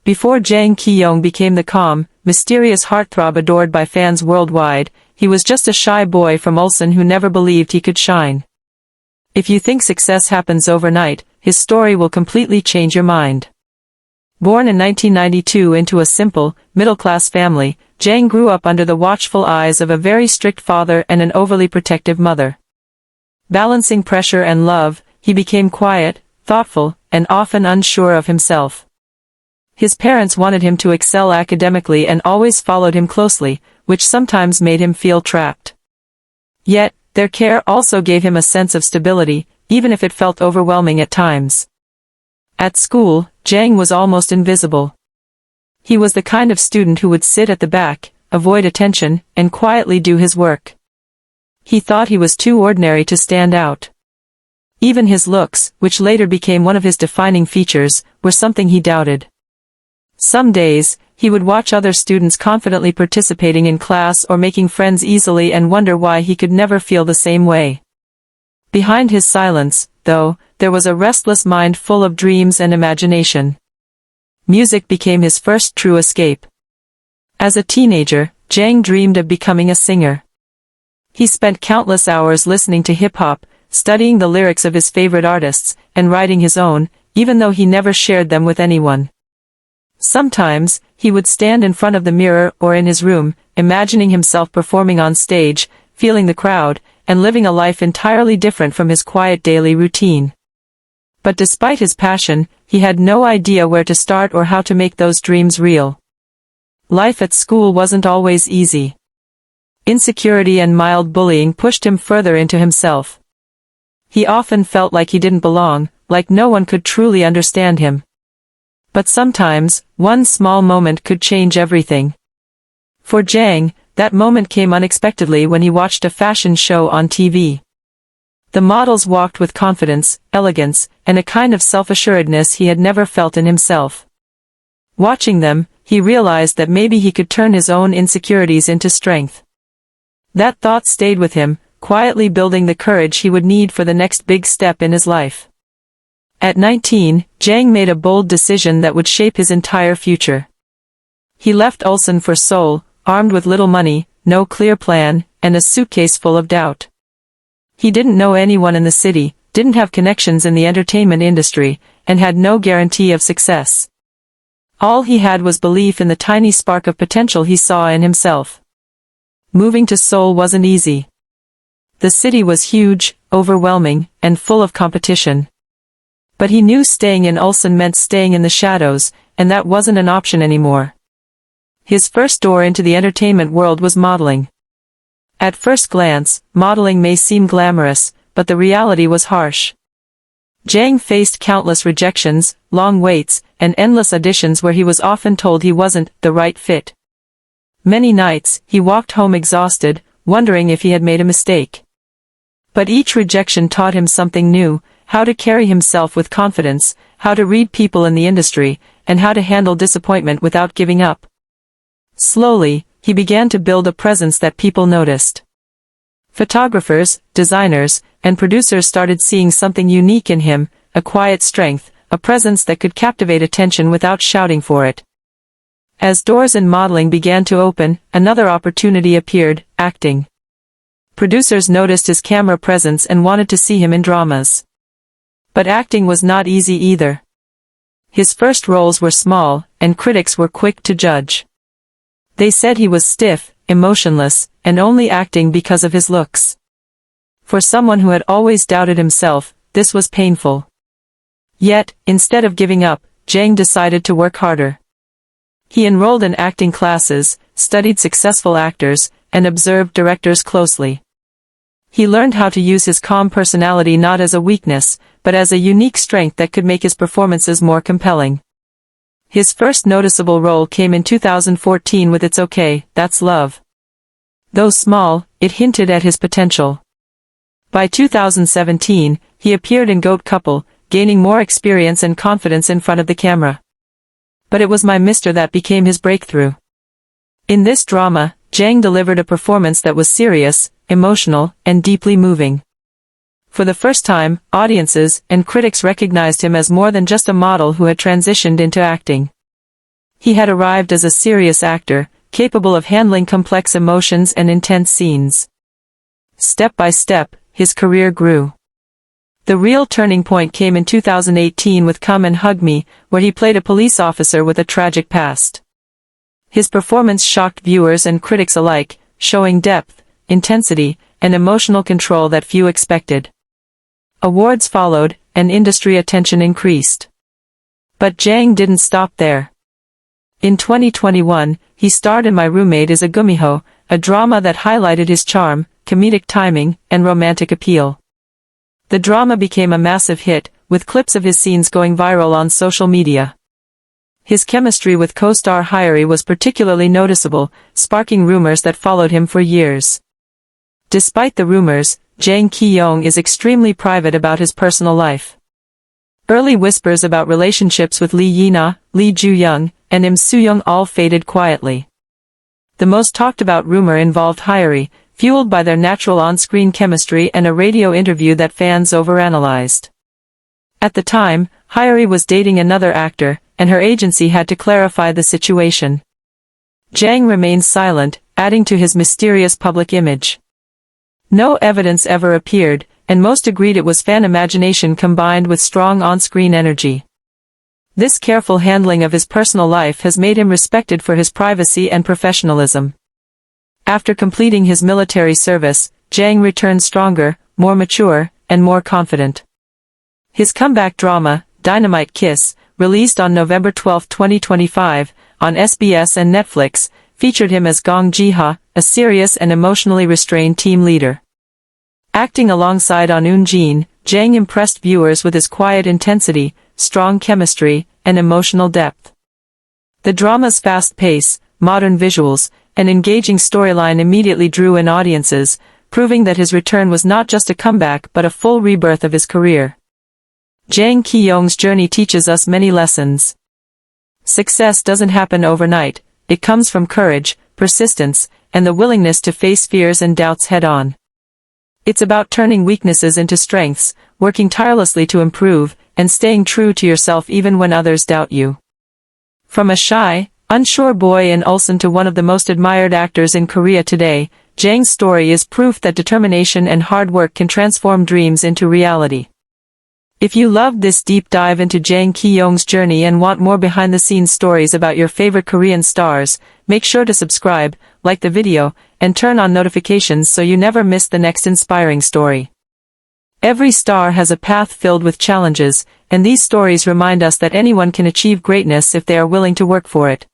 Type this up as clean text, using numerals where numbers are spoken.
Before Jang Ki-yong became the calm, mysterious heartthrob adored by fans worldwide, he was just a shy boy from Ulsan who never believed he could shine. If you think success happens overnight, his story will completely change your mind. Born in 1992 into a simple, middle-class family, Jang grew up under the watchful eyes of a very strict father and an overly protective mother. Balancing pressure and love, he became quiet, thoughtful, and often unsure of himself. His parents wanted him to excel academically and always followed him closely, which sometimes made him feel trapped. Yet, their care also gave him a sense of stability, even if it felt overwhelming at times. At school, Jang was almost invisible. He was the kind of student who would sit at the back, avoid attention, and quietly do his work. He thought he was too ordinary to stand out. Even his looks, which later became one of his defining features, were something he doubted. Some days, he would watch other students confidently participating in class or making friends easily and wonder why he could never feel the same way. Behind his silence, though, there was a restless mind full of dreams and imagination. Music became his first true escape. As a teenager, Jang dreamed of becoming a singer. He spent countless hours listening to hip-hop, studying the lyrics of his favorite artists, and writing his own, even though he never shared them with anyone. Sometimes, he would stand in front of the mirror or in his room, imagining himself performing on stage, feeling the crowd, and living a life entirely different from his quiet daily routine. But despite his passion, he had no idea where to start or how to make those dreams real. Life at school wasn't always easy. Insecurity and mild bullying pushed him further into himself. He often felt like he didn't belong, like no one could truly understand him. But sometimes, one small moment could change everything. For Jang, that moment came unexpectedly when he watched a fashion show on TV. The models walked with confidence, elegance, and a kind of self-assuredness he had never felt in himself. Watching them, he realized that maybe he could turn his own insecurities into strength. That thought stayed with him, quietly building the courage he would need for the next big step in his life. At 19, Jang made a bold decision that would shape his entire future. He left Ulsan for Seoul, armed with little money, no clear plan, and a suitcase full of doubt. He didn't know anyone in the city, didn't have connections in the entertainment industry, and had no guarantee of success. All he had was belief in the tiny spark of potential he saw in himself. Moving to Seoul wasn't easy. The city was huge, overwhelming, and full of competition. But he knew staying in Ulsan meant staying in the shadows, and that wasn't an option anymore. His first door into the entertainment world was modeling. At first glance, modeling may seem glamorous, but the reality was harsh. Jang faced countless rejections, long waits, and endless auditions where he was often told he wasn't the right fit. Many nights, he walked home exhausted, wondering if he had made a mistake. But each rejection taught him something new: how to carry himself with confidence, how to read people in the industry, and how to handle disappointment without giving up. Slowly, he began to build a presence that people noticed. Photographers, designers, and producers started seeing something unique in him, a quiet strength, a presence that could captivate attention without shouting for it. As doors in modeling began to open, another opportunity appeared: acting. Producers noticed his camera presence and wanted to see him in dramas. But acting was not easy either. His first roles were small, and critics were quick to judge. They said he was stiff, emotionless, and only acting because of his looks. For someone who had always doubted himself, this was painful. Yet, instead of giving up, Jang decided to work harder. He enrolled in acting classes, studied successful actors, and observed directors closely. He learned how to use his calm personality not as a weakness, but as a unique strength that could make his performances more compelling. His first noticeable role came in 2014 with It's Okay, That's Love. Though small, it hinted at his potential. By 2017, he appeared in Goat Couple, gaining more experience and confidence in front of the camera. But it was My Mister that became his breakthrough. In this drama, Jang delivered a performance that was serious, emotional, and deeply moving. For the first time, audiences and critics recognized him as more than just a model who had transitioned into acting. he had arrived as a serious actor, capable of handling complex emotions and intense scenes. Step by step, his career grew. The real turning point came in 2018 with Come and Hug Me, where he played a police officer with a tragic past. His performance shocked viewers and critics alike, showing depth, intensity, and emotional control that few expected. Awards followed, and industry attention increased. But Jang didn't stop there. In 2021, he starred in My Roommate is a Gumiho, a drama that highlighted his charm, comedic timing, and romantic appeal. The drama became a massive hit, with clips of his scenes going viral on social media. His chemistry with co-star Hyori was particularly noticeable, sparking rumors that followed him for years. Despite the rumors, Jang Ki-yong is extremely private about his personal life. Early whispers about relationships with Lee Yi-na, Lee Ju-young, and Im Soo-young all faded quietly. The most talked-about rumor involved Hyori, fueled by their natural on-screen chemistry and a radio interview that fans overanalyzed. At the time, Hyori was dating another actor, and her agency had to clarify the situation. Jang remained silent, adding to his mysterious public image. No evidence ever appeared, and most agreed it was fan imagination combined with strong on-screen energy. This careful handling of his personal life has made him respected for his privacy and professionalism. After completing his military service, Jang returned stronger, more mature, and more confident. His comeback drama, Dynamite Kiss, released on November 12, 2025, on SBS and Netflix, featured him as Gong Ji-ha, a serious and emotionally restrained team leader. Acting alongside Eun-jin, Jang impressed viewers with his quiet intensity, strong chemistry, and emotional depth. The drama's fast pace, modern visuals, and engaging storyline immediately drew in audiences, proving that his return was not just a comeback but a full rebirth of his career. Jang Ki-yong's journey teaches us many lessons. Success doesn't happen overnight, it comes from courage, persistence, and the willingness to face fears and doubts head-on. It's about turning weaknesses into strengths, working tirelessly to improve, and staying true to yourself even when others doubt you. From a shy, unsure boy in Ulsan to one of the most admired actors in Korea today, Jang's story is proof that determination and hard work can transform dreams into reality. If you loved this deep dive into Jang Ki-yong's journey and want more behind-the-scenes stories about your favorite Korean stars, make sure to subscribe, like the video, and turn on notifications so you never miss the next inspiring story. Every star has a path filled with challenges, and these stories remind us that anyone can achieve greatness if they are willing to work for it.